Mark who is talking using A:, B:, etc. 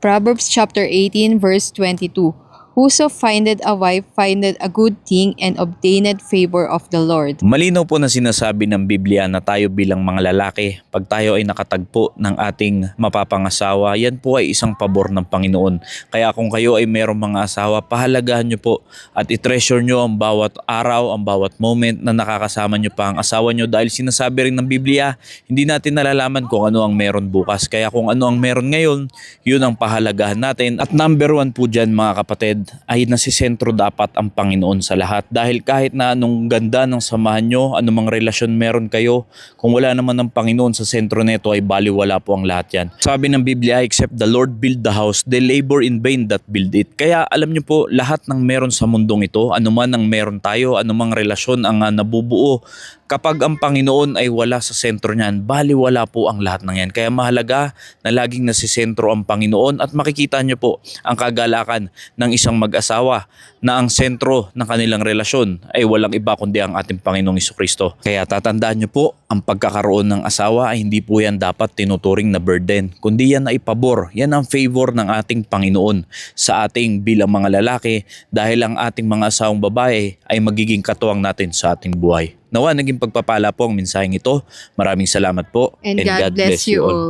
A: Proverbs chapter 18 verse 22. Whoso findeth a wife findeth a good thing and obtaineth favor of the Lord.
B: Malinaw po na sinasabi ng Biblia na tayo bilang mga lalaki, pag tayo ay nakatagpo ng ating mapapangasawa, yan po ay isang pabor ng Panginoon. Kaya kung kayo ay mayroong mga asawa, pahalagahan nyo po at i-treasure nyo ang bawat araw, ang bawat moment na nakakasama nyo pa ang asawa nyo, dahil sinasabi rin ng Biblia, hindi natin nalalaman kung ano ang meron bukas. Kaya kung ano ang meron ngayon, yun ang pahalagahan natin. At number one po dyan mga kapatid, ay nasisentro dapat ang Panginoon sa lahat. Dahil kahit na anong ganda ng samahan nyo, anumang relasyon meron kayo, kung wala naman ang Panginoon sa sentro neto ay baliwala po ang lahat yan. Sabi ng Biblia, except the Lord build the house, they labor in vain that build it. Kaya alam nyo po, lahat ng meron sa mundong ito, anuman ang meron tayo, anumang relasyon ang nabubuo, kapag ang Panginoon ay wala sa sentro niyan, baliwala po ang lahat ng yan. Kaya mahalaga na laging nasisentro ang Panginoon at makikita nyo po ang kagalakan ng isang mag-asawa na ang sentro ng kanilang relasyon ay walang iba kundi ang ating Panginoong Jesucristo. Kaya tatandaan nyo po, ang pagkakaroon ng asawa ay hindi po yan dapat tinuturing na burden, kundi yan ay pabor. Yan ang favor ng ating Panginoon sa ating bilang mga lalaki, dahil ang ating mga asawang babae ay magiging katuwang natin sa ating buhay. Nawa naging pagpapala po ang mensaheng ito. Maraming salamat po
A: And God bless you all.